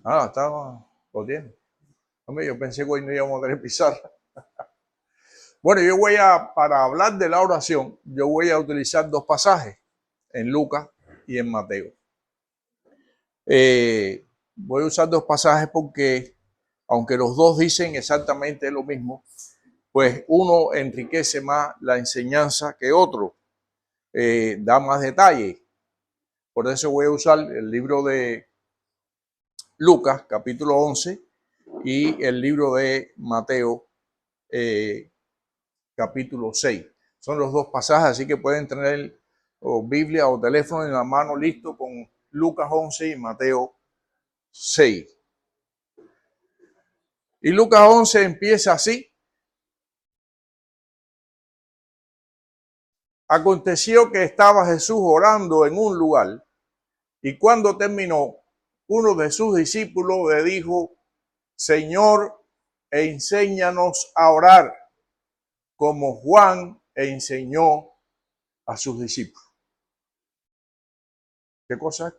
Ah, estaba, lo tiene. Hombre, yo pensé que hoy no íbamos a tener pizarra. Bueno, para hablar de la oración, yo voy a utilizar dos pasajes, en Lucas y en Mateo. Voy a usar dos pasajes porque, aunque los dos dicen exactamente lo mismo, pues uno enriquece más la enseñanza que otro, da más detalle. Por eso voy a usar el libro de Lucas, capítulo 11, y el libro de Mateo, capítulo 6. Son los dos pasajes, así que pueden tener Biblia o teléfono en la mano listo con Lucas 11 y Mateo 6. Y Lucas 11 empieza así. Aconteció que estaba Jesús orando en un lugar, y cuando terminó, uno de sus discípulos le dijo: Señor, enséñanos a orar, como Juan enseñó a sus discípulos. ¿Qué cosa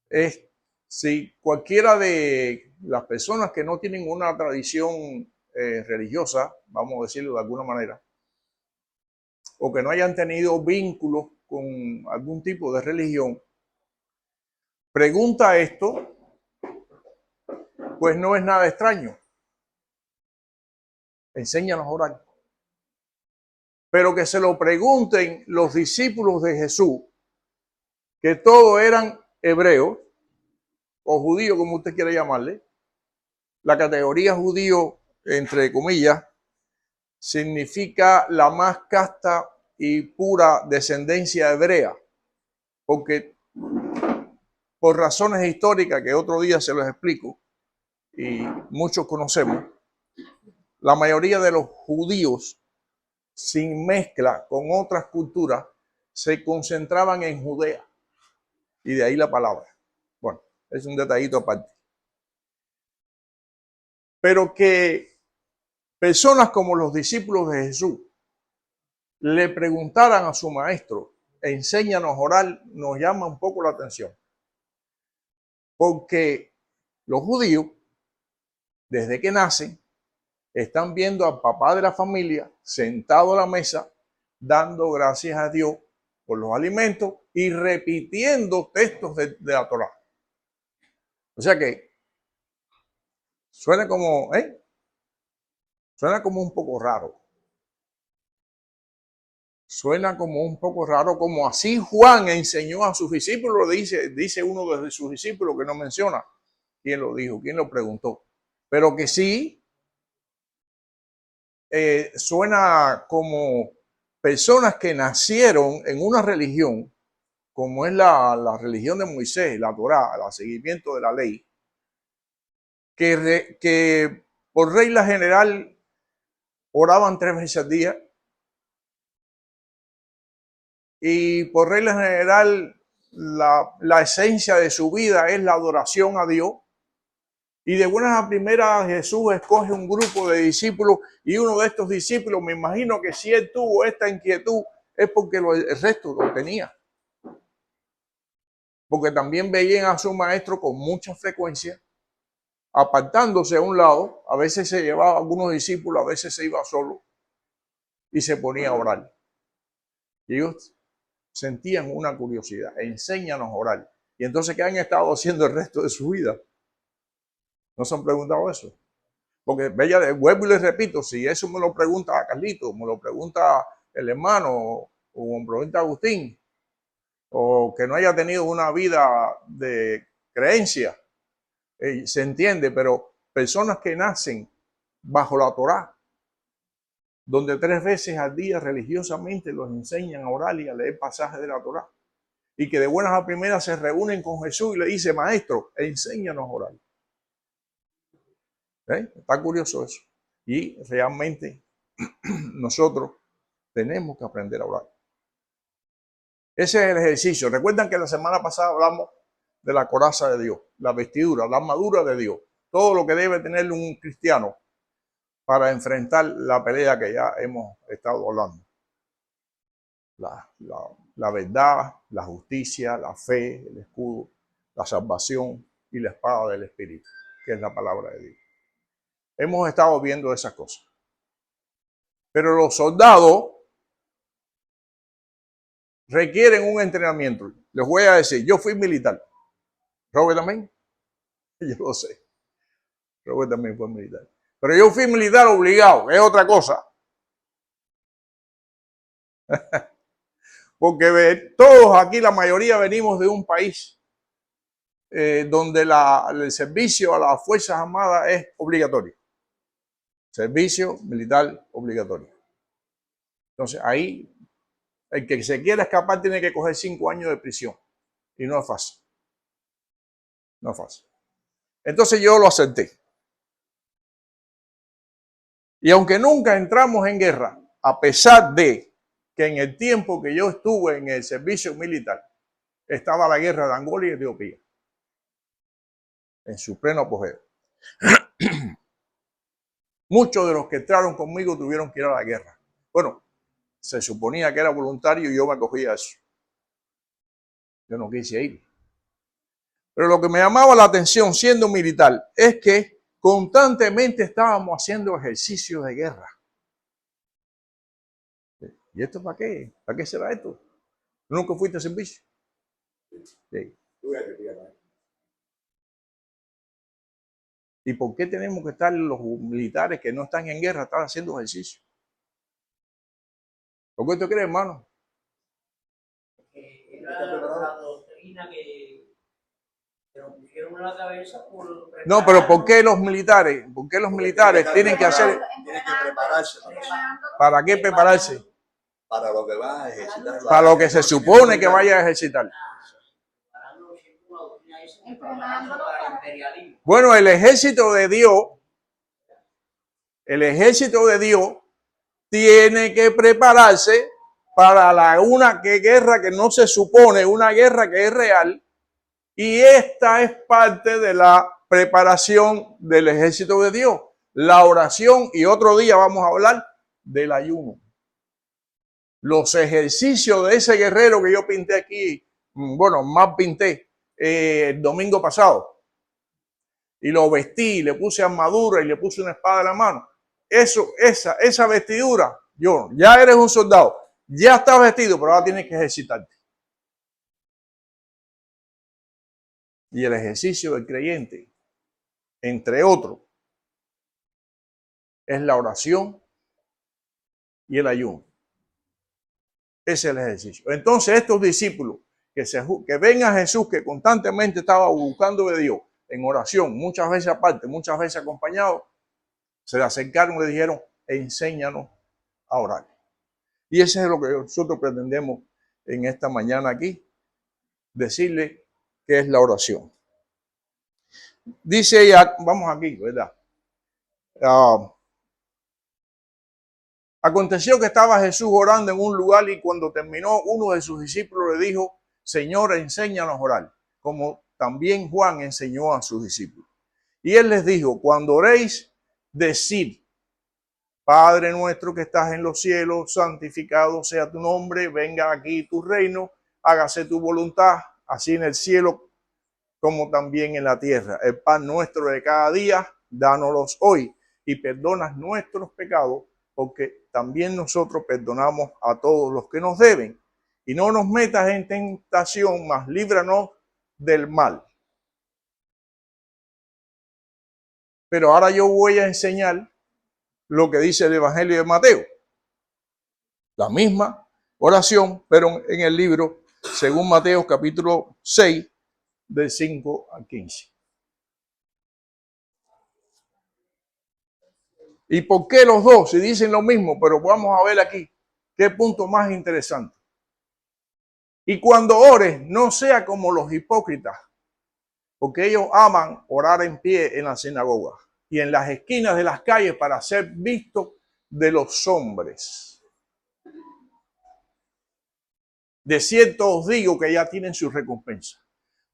es? Si cualquiera de las personas que no tienen una tradición religiosa, vamos a decirlo de alguna manera, o que no hayan tenido vínculos con algún tipo de religión, pregunta esto, pues no es nada extraño. Enséñanos a orar. Pero que se lo pregunten los discípulos de Jesús, que todos eran hebreos, o judíos, como usted quiera llamarle. La categoría judío, entre comillas, significa la más casta y pura descendencia hebrea, porque por razones históricas que otro día se los explico, y muchos conocemos, la mayoría de los judíos, sin mezcla con otras culturas, se concentraban en Judea, y de ahí la palabra. Bueno, es un detallito aparte. Pero que personas como los discípulos de Jesús le preguntaran a su maestro: enséñanos a orar, nos llama un poco la atención. Porque los judíos, desde que nacen, están viendo al papá de la familia sentado a la mesa, dando gracias a Dios por los alimentos y repitiendo textos de la Torá. O sea que suena como un poco raro. Suena como un poco raro, como así Juan enseñó a sus discípulos, dice uno de sus discípulos que no menciona quién lo dijo, quién lo preguntó, pero que sí suena como personas que nacieron en una religión, como es la religión de Moisés, la Torá, el seguimiento de la ley, que por regla general oraban 3 veces al día, y por regla general la esencia de su vida es la adoración a Dios. Y de buenas a primeras Jesús escoge un grupo de discípulos, y uno de estos discípulos, me imagino que si él tuvo esta inquietud es porque el resto lo tenía. Porque también veían a su maestro con mucha frecuencia apartándose a un lado. A veces se llevaba a algunos discípulos, a veces se iba solo y se ponía a orar. Y ellos sentían una curiosidad: enséñanos a orar. Y entonces, ¿qué han estado haciendo el resto de su vida? ¿No se han preguntado eso? Porque vuelvo y les repito, si eso me lo pregunta a Carlito, me lo pregunta el hermano, o me lo pregunta Agustín, o que no haya tenido una vida de creencia, se entiende, pero personas que nacen bajo la Torá, donde 3 veces al día religiosamente los enseñan a orar y a leer pasajes de la Torá, y que de buenas a primeras se reúnen con Jesús y le dice: maestro, enséñanos a orar. Está curioso eso. Y realmente nosotros tenemos que aprender a orar. Ese es el ejercicio. Recuerdan que la semana pasada hablamos de la coraza de Dios, la vestidura, la armadura de Dios, todo lo que debe tener un cristiano para enfrentar la pelea que ya hemos estado hablando. la verdad, la justicia, la fe, el escudo, la salvación y la espada del Espíritu, que es la palabra de Dios. Hemos estado viendo esas cosas. Pero los soldados requieren un entrenamiento. Les voy a decir, yo fui militar. Robert también. Yo lo sé. Robert también fue militar. Pero yo fui militar obligado, es otra cosa. Porque todos aquí, la mayoría, venimos de un país donde el servicio a las Fuerzas Armadas es obligatorio. Servicio militar obligatorio. Entonces, ahí, el que se quiera escapar tiene que coger 5 años de prisión. Y no es fácil. No es fácil. Entonces yo lo acepté. Y aunque nunca entramos en guerra, a pesar de que en el tiempo que yo estuve en el servicio militar, estaba la guerra de Angola y Etiopía, en su pleno apogeo. Muchos de los que entraron conmigo tuvieron que ir a la guerra. Bueno, se suponía que era voluntario y yo me acogí a eso. Yo no quise ir. Pero lo que me llamaba la atención siendo militar es que constantemente estábamos haciendo ejercicios de guerra. ¿Y esto para qué? ¿Para qué será esto? ¿Nunca fuiste a servicio? Sí. ¿Y por qué tenemos que estar los militares que no están en guerra, están haciendo ejercicio? ¿Por qué usted cree, hermano? Era la doctrina que nos pusieron en la cabeza por... No, pero ¿por qué los militares? ¿Por qué los militares tienen que hacer? Tienen que prepararse. ¿Para qué prepararse? Para lo que van a ejercitar. Para lo que se supone que vaya a ejercitar. Bueno, el ejército de Dios tiene que prepararse para una guerra que no se supone, una guerra que es real, y esta es parte de la preparación del ejército de Dios, la oración, y otro día vamos a hablar del ayuno. Los ejercicios de ese guerrero que yo pinté aquí, bueno, más pinté el domingo pasado, y lo vestí, le puse armadura y le puse una espada en la mano. Esa vestidura, ya eres un soldado, ya estás vestido, pero ahora tienes que ejercitarte. Y el ejercicio del creyente, entre otros, es la oración y el ayuno. Ese es el ejercicio. Entonces estos discípulos que ven a Jesús, que constantemente estaba buscando de Dios en oración, muchas veces aparte, muchas veces acompañado, se le acercaron y le dijeron, enséñanos a orar. Y ese es lo que nosotros pretendemos en esta mañana aquí, decirle qué es la oración. Dice ella, vamos aquí, ¿verdad? Aconteció que estaba Jesús orando en un lugar y cuando terminó, uno de sus discípulos le dijo, Señor, enséñanos a orar, como también Juan enseñó a sus discípulos. Y él les dijo, cuando oréis, decid, Padre nuestro que estás en los cielos, santificado sea tu nombre, venga aquí tu reino, hágase tu voluntad, así en el cielo como también en la tierra. El pan nuestro de cada día, dánoslos hoy y perdona nuestros pecados, porque también nosotros perdonamos a todos los que nos deben. Y no nos metas en tentación, mas líbranos del mal. Pero ahora yo voy a enseñar lo que dice el Evangelio de Mateo. La misma oración, pero en el libro, según Mateo capítulo 6, del 5 al 15. ¿Y por qué los dos? Si dicen lo mismo, pero vamos a ver aquí qué punto más interesante. Y cuando ores, no sea como los hipócritas, porque ellos aman orar en pie en la sinagoga y en las esquinas de las calles para ser vistos de los hombres. De cierto os digo que ya tienen su recompensa.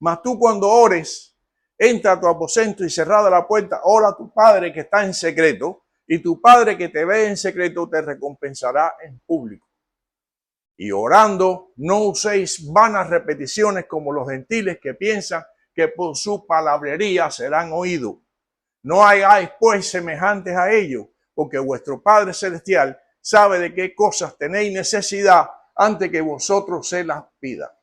Mas tú cuando ores, entra a tu aposento y cerrada la puerta, ora a tu Padre que está en secreto, y tu Padre que te ve en secreto te recompensará en público. Y orando, no uséis vanas repeticiones como los gentiles que piensan que por su palabrería serán oídos. No hagáis pues semejantes a ellos, porque vuestro Padre Celestial sabe de qué cosas tenéis necesidad antes que vosotros se las pida.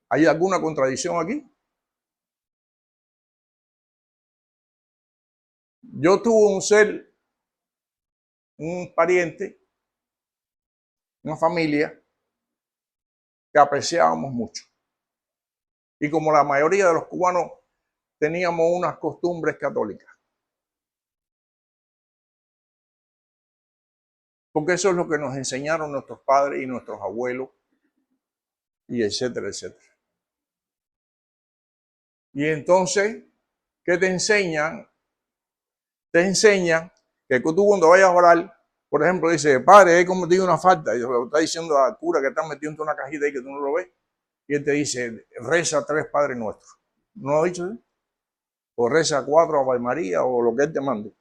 ¿Hay alguna contradicción aquí? Yo tuve un pariente, una familia que apreciábamos mucho. Y como la mayoría de los cubanos teníamos unas costumbres católicas. Porque eso es lo que nos enseñaron nuestros padres y nuestros abuelos, y etcétera, etcétera. Y entonces, ¿qué te enseñan? Te enseñan que tú cuando vayas a orar, por ejemplo, dice, padre, he cometido una falta. Y lo está diciendo al cura que está metido en una cajita ahí que tú no lo ves. Y él te dice, reza 3 Padres Nuestros. ¿No lo ha dicho? O reza 4 Ave María o lo que él te mande.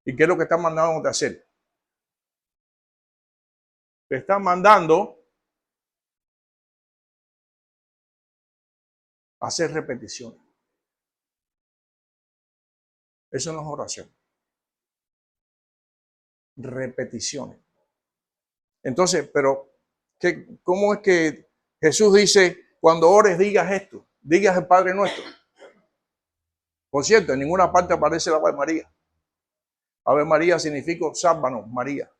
¿Y qué es lo que está mandando a hacer? Te está mandando a hacer repeticiones. Eso no es oración. Repeticiones. Entonces, pero ¿cómo es que Jesús dice, cuando ores digas esto? Digas el Padre Nuestro. Por cierto, en ninguna parte aparece la Ave María. Ave María significa sálvanos, María.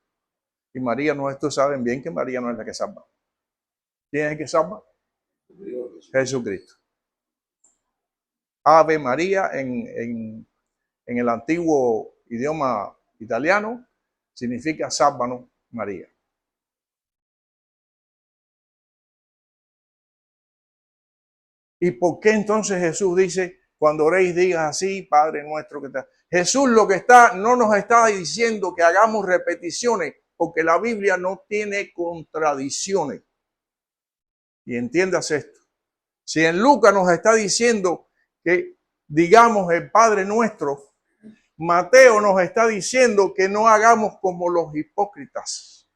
Y María no, estos saben bien que María no es la que salva. ¿Quién es el que salva? Jesucristo. Ave María en el antiguo idioma italiano significa sálvanos, María. ¿Y por qué entonces Jesús dice, cuando oréis digas así, Padre nuestro que está? Jesús no nos está diciendo que hagamos repeticiones, porque la Biblia no tiene contradicciones. Y entiendas esto. Si en Lucas nos está diciendo que digamos el Padre nuestro, Mateo nos está diciendo que no hagamos como los hipócritas,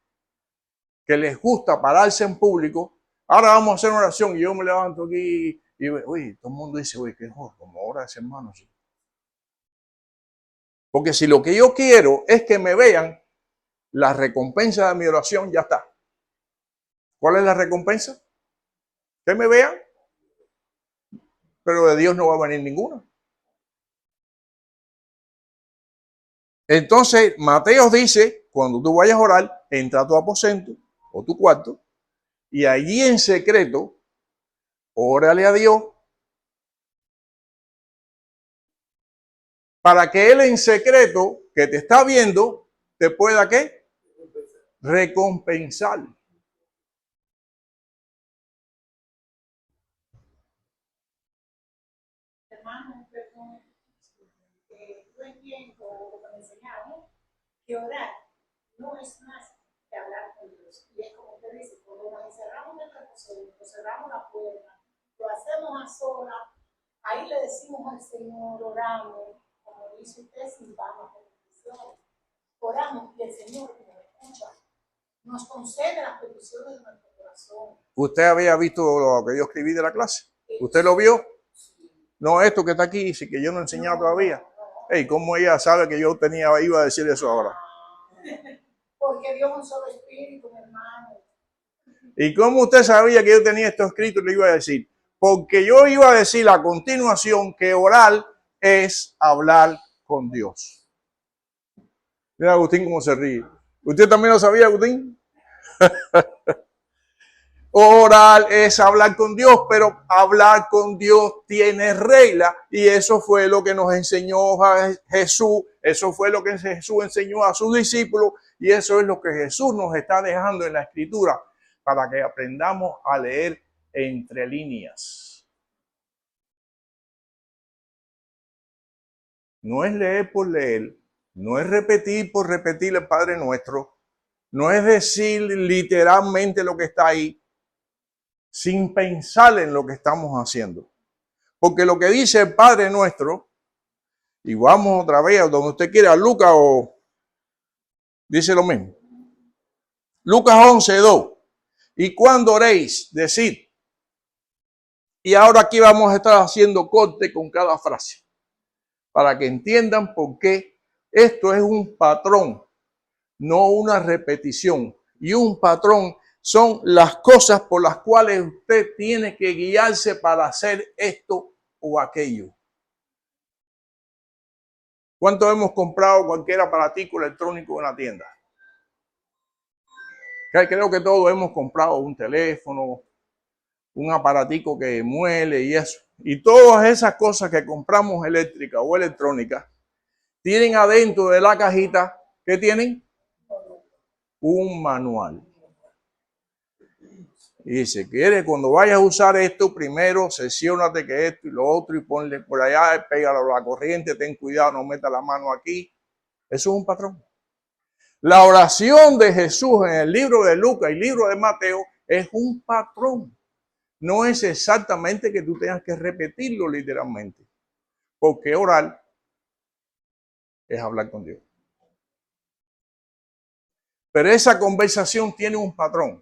que les gusta pararse en público. Ahora vamos a hacer una oración y yo me levanto aquí y uy, todo el mundo dice, uy, qué joder, como ora ese hermano. ¿Sí? Porque si lo que yo quiero es que me vean, la recompensa de mi oración ya está. ¿Cuál es la recompensa? Que me vean. Pero de Dios no va a venir ninguna. Entonces, Mateo dice, cuando tú vayas a orar, entra a tu aposento o tu cuarto y allí en secreto, órale a Dios para que Él en secreto, que te está viendo, te pueda, ¿qué? Recompensar. Hermano, perdón, yo entiendo lo que me enseñaron, que orar no es más que hablar con Dios. Y es como usted dice, cuando nos encerramos en nuestro aposento, cerramos la puerta, lo hacemos a solas, ahí le decimos al Señor, oramos, como dice usted, sin vanas peticiones. Oramos y el Señor nos escucha, nos concede las peticiones de nuestro corazón. ¿Usted había visto lo que yo escribí de la clase? ¿Usted lo vio? No, esto que está aquí, sí que yo no he enseñado todavía. Hey, ¿cómo ella sabe que yo iba a decir eso ahora? Porque Dios es un solo espíritu, mi hermano. ¿Y cómo usted sabía que yo tenía esto escrito y le iba a decir? Porque yo iba a decir a continuación que orar es hablar con Dios. Mira Agustín cómo se ríe. ¿Usted también lo sabía, Agustín? Orar es hablar con Dios, pero hablar con Dios tiene regla y eso fue lo que nos enseñó Jesús, eso fue lo que Jesús enseñó a sus discípulos y eso es lo que Jesús nos está dejando en la Escritura para que aprendamos a leer entre líneas. No es leer por leer, no es repetir por repetir el Padre Nuestro, no es decir literalmente lo que está ahí, sin pensar en lo que estamos haciendo. Porque lo que dice el Padre Nuestro, y vamos otra vez a donde usted quiera, Lucas Dice lo mismo. Lucas 11:2. Y cuando oréis, decid. Y ahora aquí vamos a estar haciendo corte con cada frase, para que entiendan por qué esto es un patrón, no una repetición. Y un patrón son las cosas por las cuales usted tiene que guiarse para hacer esto o aquello. ¿Cuánto hemos comprado cualquier aparatico electrónico en la tienda? Creo que todos hemos comprado un teléfono, un aparatico que muele y eso. Y todas esas cosas que compramos eléctricas o electrónicas tienen adentro de la cajita, ¿qué tienen? Un manual. Y dice, quiere cuando vayas a usar esto, primero sesionate que esto y lo otro y ponle por allá, pégalo a la corriente, ten cuidado, no meta la mano aquí. Eso es un patrón. La oración de Jesús en el libro de Lucas y el libro de Mateo es un patrón. No es exactamente que tú tengas que repetirlo literalmente. Porque orar es hablar con Dios. Pero esa conversación tiene un patrón.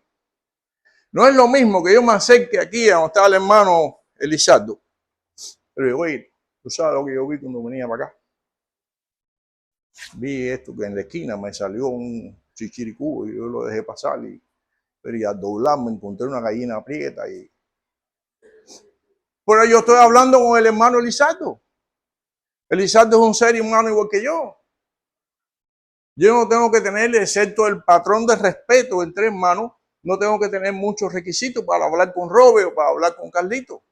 No es lo mismo que yo me acerque aquí a donde está el hermano Elizardo. Pero yo, oye, tú sabes lo que yo vi cuando venía para acá. Vi esto que en la esquina me salió un chichiricú y yo lo dejé pasar. Pero y al doblar me encontré una gallina aprieta. Pero yo estoy hablando con el hermano Elizardo. Elizardo es un ser humano igual que yo. Yo no tengo que tener, excepto el patrón de respeto entre hermanos, no tengo que tener muchos requisitos para hablar con Robert o para hablar con Carlito.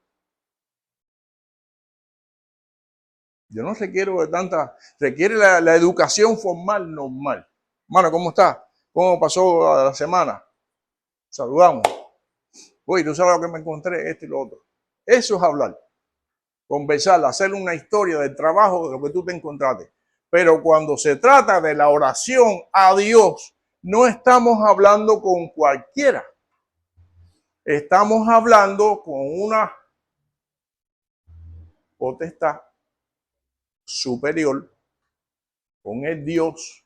Yo no requiero de tanta, requiere la educación formal normal. Hermano, ¿cómo está? ¿Cómo pasó la semana? Saludamos. Oye, tú sabes lo que me encontré, esto y lo otro. Eso es hablar, conversar, hacer una historia del trabajo de lo que tú te encontraste. Pero cuando se trata de la oración a Dios, no estamos hablando con cualquiera. Estamos hablando con una potestad superior, con el Dios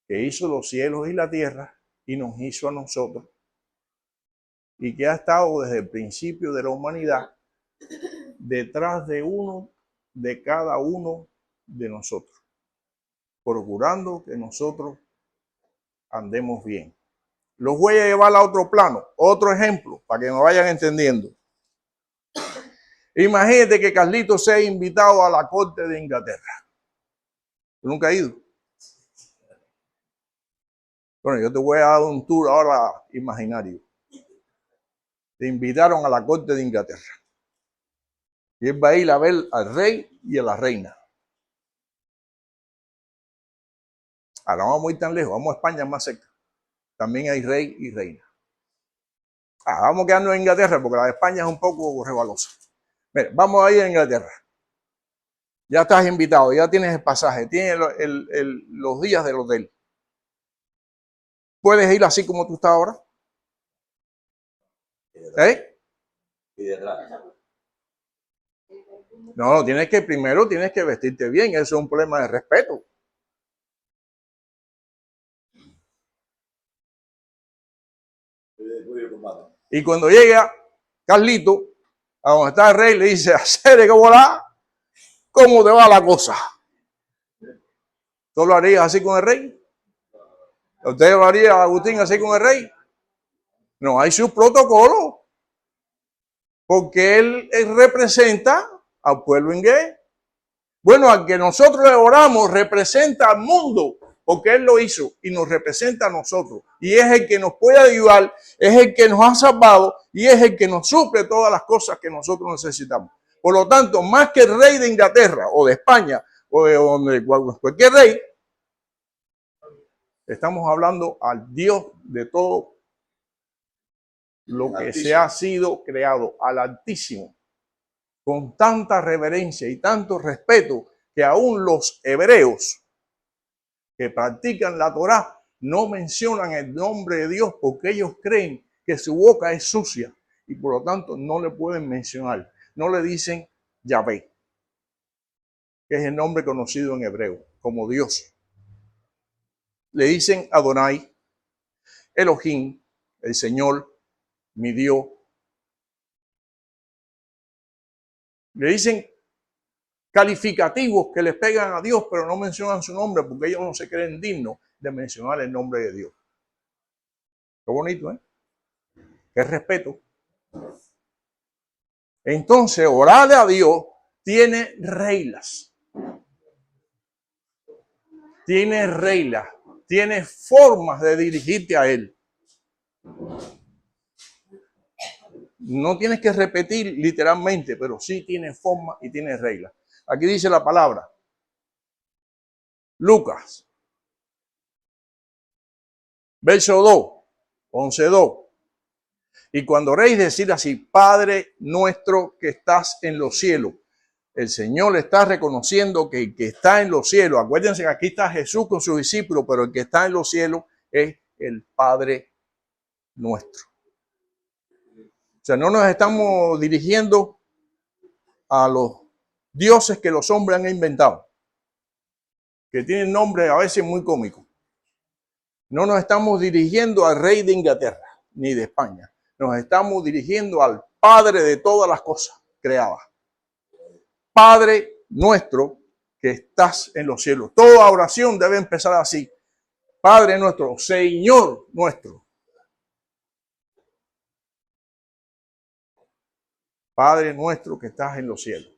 que hizo los cielos y la tierra y nos hizo a nosotros y que ha estado desde el principio de la humanidad detrás de cada uno de nosotros, procurando que nosotros andemos bien. Los voy a llevar a otro plano, otro ejemplo, para que me vayan entendiendo. Imagínate que Carlito sea invitado a la corte de Inglaterra. ¿Tú nunca has ido? Bueno, yo te voy a dar un tour ahora imaginario. Te invitaron a la corte de Inglaterra. Y él va a ir a ver al rey y a la reina. Ahora no vamos a ir tan lejos, vamos a España más cerca. También hay rey y reina. Vamos a quedarnos en Inglaterra porque la de España es un poco rebalosa. Mira, vamos a ir a Inglaterra. Ya estás invitado, ya tienes el pasaje, tienes los días del hotel. ¿Puedes ir así como tú estás ahora? ¿Eh? Y detrás. No, primero tienes que vestirte bien, eso es un problema de respeto. Y cuando llega Carlito, a donde está el rey, le dice, hacer que volá, ¿cómo te va la cosa? ¿Tú lo harías así con el rey? ¿Usted lo haría, Agustín, así con el rey? No, hay su protocolo. Porque él representa al pueblo inglés. Bueno, al que nosotros le oramos representa al mundo, porque él lo hizo y nos representa a nosotros. Y es el que nos puede ayudar, es el que nos ha salvado y es el que nos suple todas las cosas que nosotros necesitamos. Por lo tanto, más que el rey de Inglaterra o de España o de cualquier rey, estamos hablando al Dios de todo lo que se ha sido creado, al Altísimo, con tanta reverencia y tanto respeto que aún los hebreos que practican la Torá no mencionan el nombre de Dios porque ellos creen que su boca es sucia y por lo tanto no le pueden mencionar. No le dicen Yahvé, que es el nombre conocido en hebreo como Dios. le dicen Adonai, Elohim, el Señor, mi Dios. Le dicen calificativos que les pegan a Dios, pero no mencionan su nombre porque ellos no se creen dignos de mencionar el nombre de Dios. Qué bonito, ¿eh? Qué respeto. Entonces, orarle a Dios tiene reglas. Tiene reglas. Tiene formas de dirigirte a Él. No tienes que repetir literalmente, pero sí tiene forma y tiene reglas. Aquí dice la palabra. Lucas. Verso 2. 11:2. Y cuando oréis, decir así: Padre nuestro que estás en los cielos. El Señor le está reconociendo que el que está en los cielos, acuérdense que aquí está Jesús con sus discípulos, pero el que está en los cielos es el Padre nuestro. O sea, no nos estamos dirigiendo a los dioses que los hombres han inventado, que tienen nombres a veces muy cómicos. No nos estamos dirigiendo al rey de Inglaterra, ni de España. Nos estamos dirigiendo al Padre de todas las cosas creadas. Padre nuestro que estás en los cielos. Toda oración debe empezar así. Padre nuestro, Señor nuestro. Padre nuestro que estás en los cielos.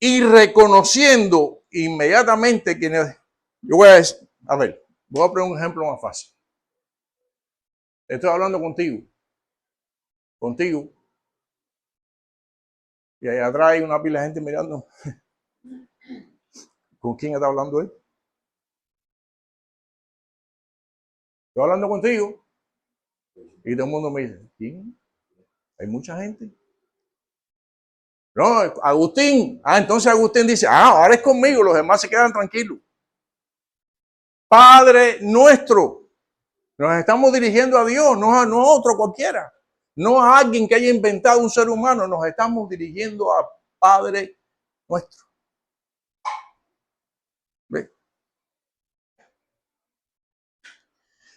Y reconociendo inmediatamente quienes... Yo voy a decir, a ver, voy a poner un ejemplo más fácil. Estoy hablando contigo. Contigo. Y ahí atrás hay una pila de gente mirando. ¿Con quién está hablando él? Estoy hablando contigo. Y todo el mundo me dice, ¿quién? Hay mucha gente. No, Agustín. Entonces Agustín dice, ahora es conmigo, los demás se quedan tranquilos. Padre nuestro. Nos estamos dirigiendo a Dios, no a otro cualquiera. No a alguien que haya inventado un ser humano. Nos estamos dirigiendo a Padre nuestro. ¿Ve?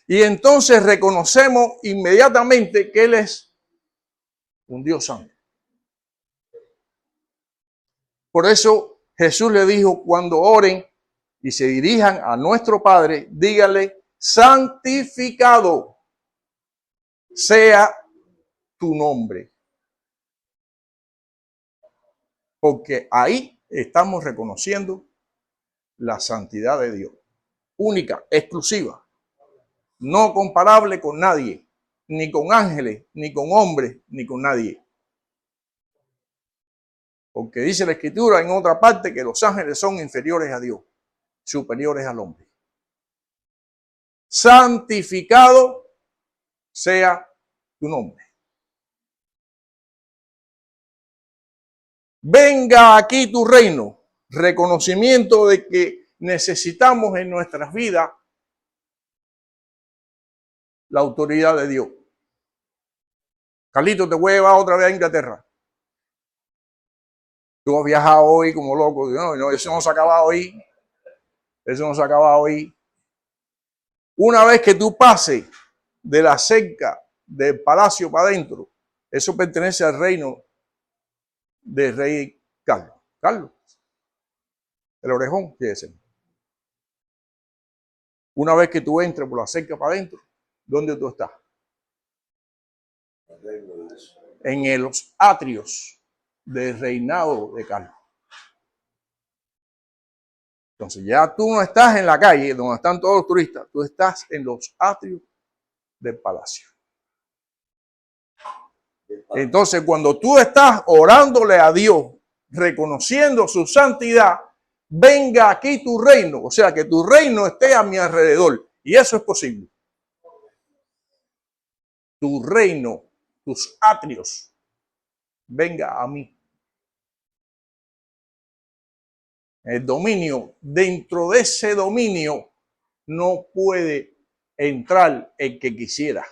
Y entonces reconocemos inmediatamente que Él es un Dios santo. Por eso Jesús le dijo, cuando oren y se dirijan a nuestro Padre, díganle, santificado sea tu nombre. Porque ahí estamos reconociendo la santidad de Dios. Única, exclusiva. No comparable con nadie. Ni con ángeles, ni con hombres, ni con nadie. Porque dice la Escritura en otra parte que los ángeles son inferiores a Dios, superiores al hombre. Santificado sea tu nombre. Venga aquí tu reino. Reconocimiento de que necesitamos en nuestras vidas la autoridad de Dios. Carlito, te voy a llevar otra vez a Inglaterra. Tú has viajado hoy como loco. No, eso no se acaba hoy. Eso no se acaba hoy. Una vez que tú pases de la cerca del palacio para adentro, eso pertenece al reino del rey Carlos. Carlos. El orejón, fíjese. Una vez que tú entres por la cerca para adentro, ¿dónde tú estás? En los atrios del reinado de Carlos. Entonces ya tú no estás en la calle donde están todos los turistas, tú estás en los atrios del palacio. Entonces cuando tú estás orándole a Dios, reconociendo su santidad, venga aquí tu reino, o sea que tu reino esté a mi alrededor, y eso es posible. Tu reino, tus atrios, venga a mí. El dominio, dentro de ese dominio no puede entrar el que quisiera,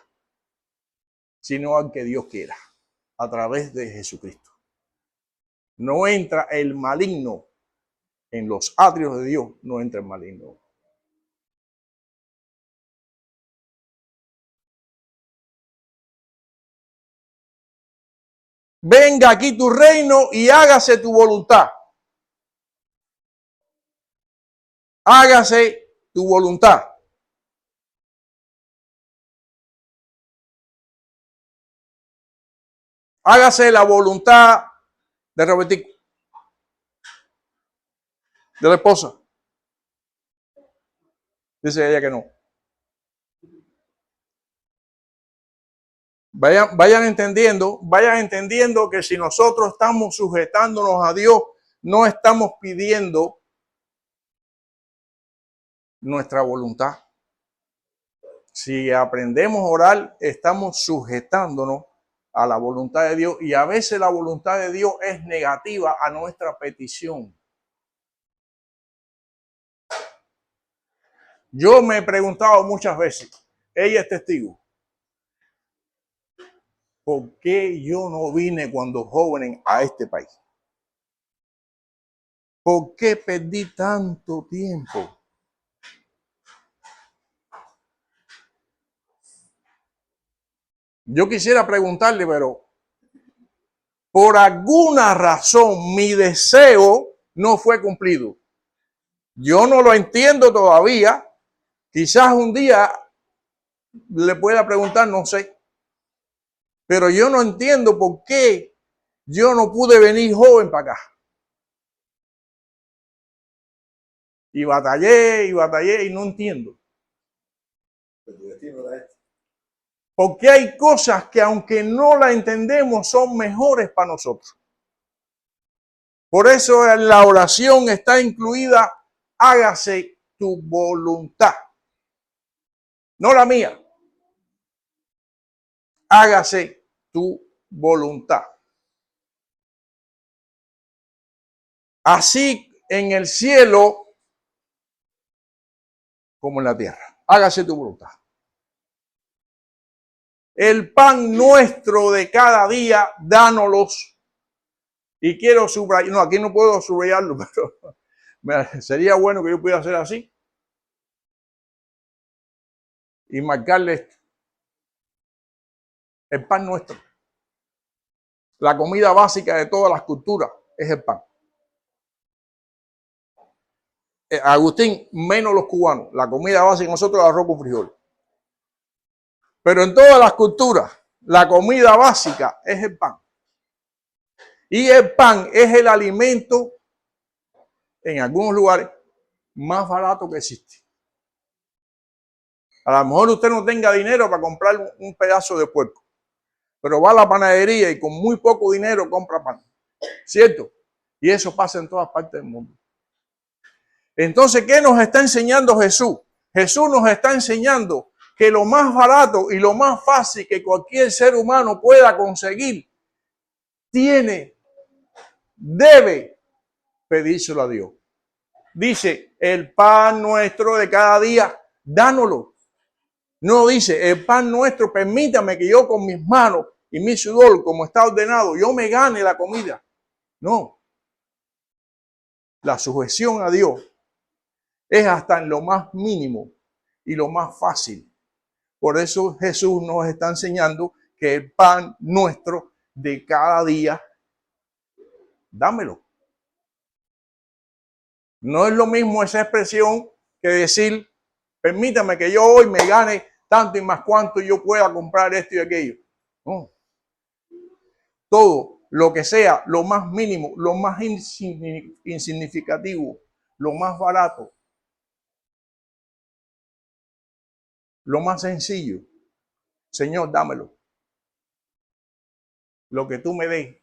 sino al que Dios quiera, a través de Jesucristo. No entra el maligno en los atrios de Dios no entra el maligno. Venga aquí tu reino y hágase tu voluntad. Hágase tu voluntad. Hágase la voluntad de Robertico, de la esposa. Dice ella que no. Vayan entendiendo que si nosotros estamos sujetándonos a Dios, no estamos pidiendo nuestra voluntad. Si aprendemos a orar, estamos sujetándonos a la voluntad de Dios, y a veces la voluntad de Dios es negativa a nuestra petición. Yo me he preguntado muchas veces, ella es testigo, ¿por qué yo no vine cuando joven a este país? ¿Por qué perdí tanto tiempo? Yo quisiera preguntarle, pero por alguna razón mi deseo no fue cumplido. Yo no lo entiendo todavía. Quizás un día le pueda preguntar, no sé. Pero yo no entiendo por qué yo no pude venir joven para acá. Y batallé y no entiendo. Porque hay cosas que aunque no las entendemos son mejores para nosotros. Por eso en la oración está incluida, hágase tu voluntad. No la mía. Hágase tu voluntad. Así en el cielo como en la tierra. Hágase tu voluntad. El pan nuestro de cada día, dánoslos. Y quiero subrayar, no, aquí no puedo subrayarlo, pero sería bueno que yo pudiera hacer así. Y marcarle esto. El pan nuestro. La comida básica de todas las culturas es el pan. Agustín, menos los cubanos. La comida básica de nosotros es el arroz con frijoles. Pero en todas las culturas, la comida básica es el pan. Y el pan es el alimento, en algunos lugares, más barato que existe. A lo mejor usted no tenga dinero para comprar un pedazo de puerco, pero va a la panadería y con muy poco dinero compra pan. ¿Cierto? Y eso pasa en todas partes del mundo. Entonces, ¿qué nos está enseñando Jesús? Jesús nos está enseñando que lo más barato y lo más fácil que cualquier ser humano pueda conseguir, debe pedírselo a Dios. Dice, el pan nuestro de cada día, dánoslo. No dice, el pan nuestro, permítame que yo con mis manos y mi sudor, como está ordenado, yo me gane la comida. No. La sujeción a Dios es hasta en lo más mínimo y lo más fácil. Por eso Jesús nos está enseñando que el pan nuestro de cada día, dámelo. No es lo mismo esa expresión que decir, permítame que yo hoy me gane tanto y más cuanto yo pueda comprar esto y aquello. No. Todo lo que sea, lo más mínimo, lo más insignificativo, lo más barato, lo más sencillo. Señor, dámelo. Lo que tú me des,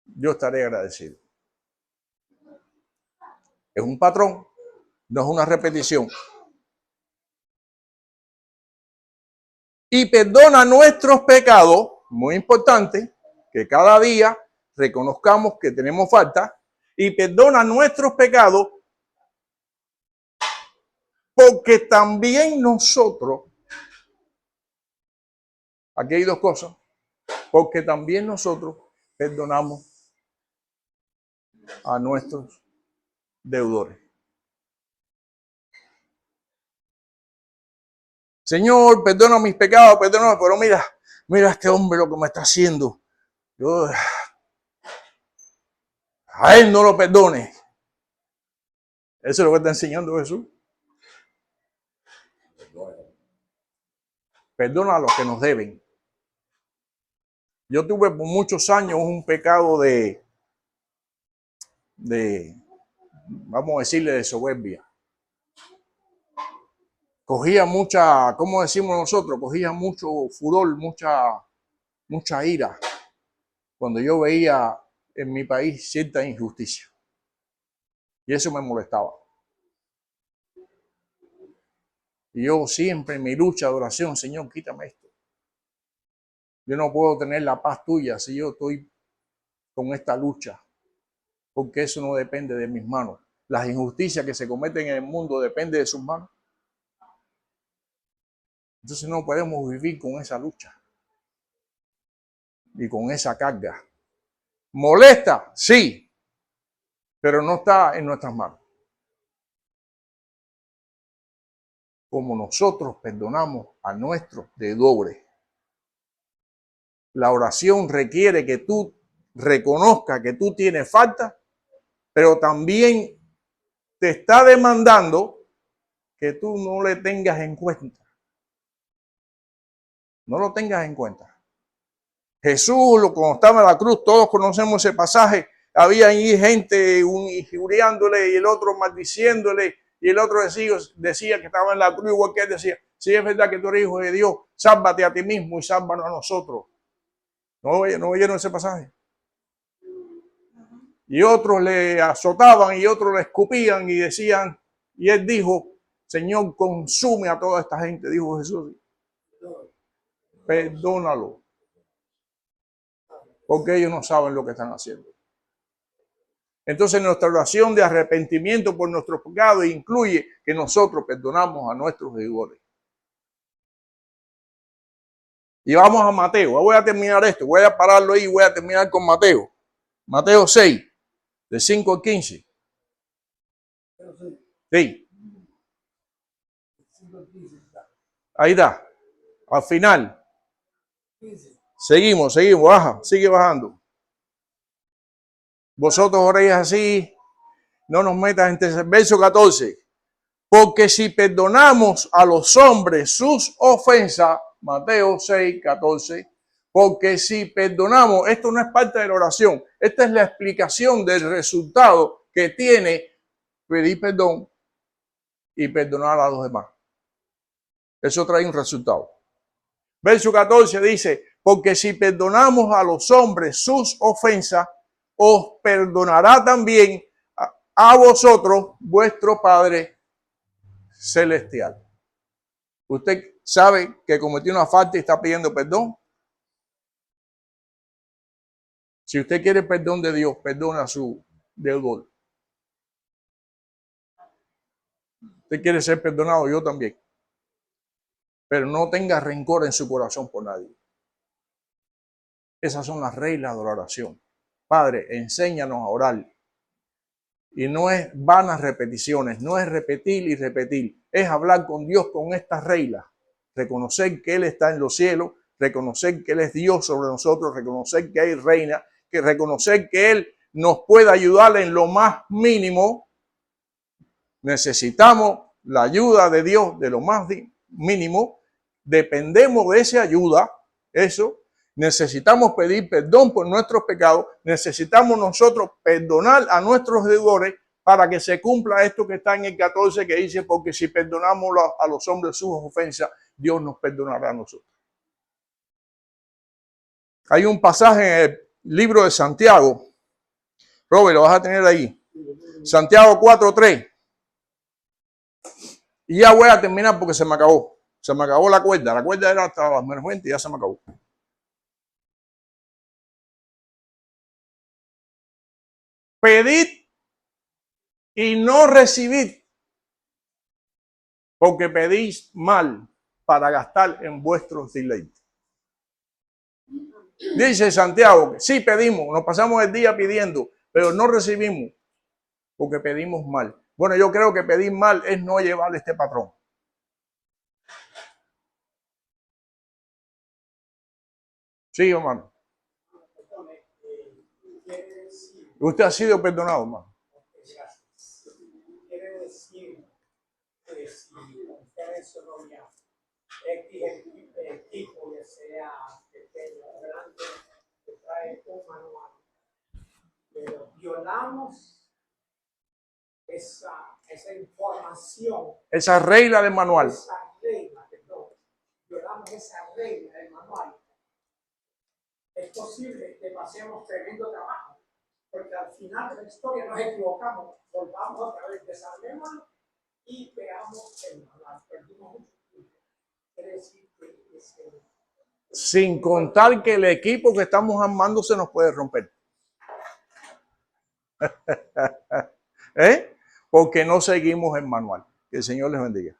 yo estaré agradecido. Es un patrón, no es una repetición. Y perdona nuestros pecados, muy importante, que cada día reconozcamos que tenemos falta, y perdona nuestros pecados, porque también nosotros, aquí hay dos cosas, porque también nosotros perdonamos a nuestros deudores. Señor, perdona mis pecados, perdona, pero mira este hombre lo que me está haciendo. Yo, a él no lo perdone. Eso es lo que está enseñando Jesús. Perdona a los que nos deben. Yo tuve por muchos años un pecado de vamos a decirle, de soberbia. Cogía mucha, ¿cómo decimos nosotros? Cogía mucho furor, mucha ira cuando yo veía en mi país cierta injusticia. Y eso me molestaba. Y yo siempre en mi lucha de oración, Señor, quítame esto. Yo no puedo tener la paz tuya si yo estoy con esta lucha, porque eso no depende de mis manos. Las injusticias que se cometen en el mundo dependen de sus manos. Entonces no podemos vivir con esa lucha y con esa carga. ¿Molesta? Sí, pero no está en nuestras manos. Como nosotros perdonamos a nuestros deudores. La oración requiere que tú reconozcas que tú tienes falta, pero también te está demandando que tú no le tengas en cuenta. No lo tengas en cuenta. Jesús, cuando estaba en la cruz, todos conocemos ese pasaje. Había ahí gente injuriándole y el otro maldiciéndole. Y el otro decía que estaba en la cruz, igual que él decía, si es verdad que tú eres hijo de Dios, sálvate a ti mismo y sálvanos a nosotros. ¿No oyeron ese pasaje? Y otros le azotaban y otros le escupían y decían, y él dijo, Señor, consume a toda esta gente, dijo Jesús. Perdónalo. Porque ellos no saben lo que están haciendo. Entonces nuestra oración de arrepentimiento por nuestros pecados incluye que nosotros perdonamos a nuestros deudores. Y vamos a Mateo. Voy a terminar esto. Voy a pararlo ahí y voy a terminar con Mateo. Mateo 6, de 5 al 15. Sí. Ahí está. Al final. Seguimos, baja, sigue bajando. Vosotros oréis así, no nos metas en verso 14. Porque si perdonamos a los hombres sus ofensas, Mateo 6, 14, porque si perdonamos, esto no es parte de la oración, esta es la explicación del resultado que tiene pedir perdón y perdonar a los demás. Eso trae un resultado. Verso 14 dice, porque si perdonamos a los hombres sus ofensas, os perdonará también a vosotros vuestro Padre Celestial. ¿Usted sabe que cometió una falta y está pidiendo perdón? Si usted quiere perdón de Dios, perdona a su deudor. Usted quiere ser perdonado, yo también. Pero no tenga rencor en su corazón por nadie. Esas son las reglas de la oración. Padre, enséñanos a orar. Y no es vanas repeticiones, no es repetir y repetir. Es hablar con Dios con estas reglas. Reconocer que Él está en los cielos, reconocer que Él es Dios sobre nosotros, reconocer que Él reina, que reconocer que Él nos puede ayudar en lo más mínimo. Necesitamos la ayuda de Dios de lo más mínimo. Dependemos de esa ayuda, eso. Necesitamos pedir perdón por nuestros pecados. Necesitamos nosotros perdonar a nuestros deudores para que se cumpla esto que está en el 14 que dice, porque si perdonamos a los hombres sus ofensas, Dios nos perdonará a nosotros. Hay un pasaje en el libro de Santiago. Robert, lo vas a tener ahí. Santiago 4:3. Y ya voy a terminar porque se me acabó. Se me acabó la cuerda. La cuerda era hasta las menos 20 y ya se me acabó. Pedid y no recibid, porque pedís mal para gastar en vuestros deleites. Dice Santiago que sí pedimos, nos pasamos el día pidiendo, pero no recibimos. porque pedimos mal. Bueno, yo creo que pedir mal es no llevar este patrón. Sí, hermano. Usted ha sido perdonado, hermano. Quiere decir que si usted mencionó el equipo que sea pequeño, grande, que trae un manual, pero violamos esa información, Esa regla del manual. violamos esa regla del manual. Es posible que pasemos tremendo trabajo, porque al final de la historia nos equivocamos, volvamos otra vez, desarmémoslo y veamos el manual. Perdimos mucho tiempo. Quiere decir que Sin contar que el equipo que estamos armando se nos puede romper. ¿Eh? Porque no seguimos el manual. Que el Señor les bendiga.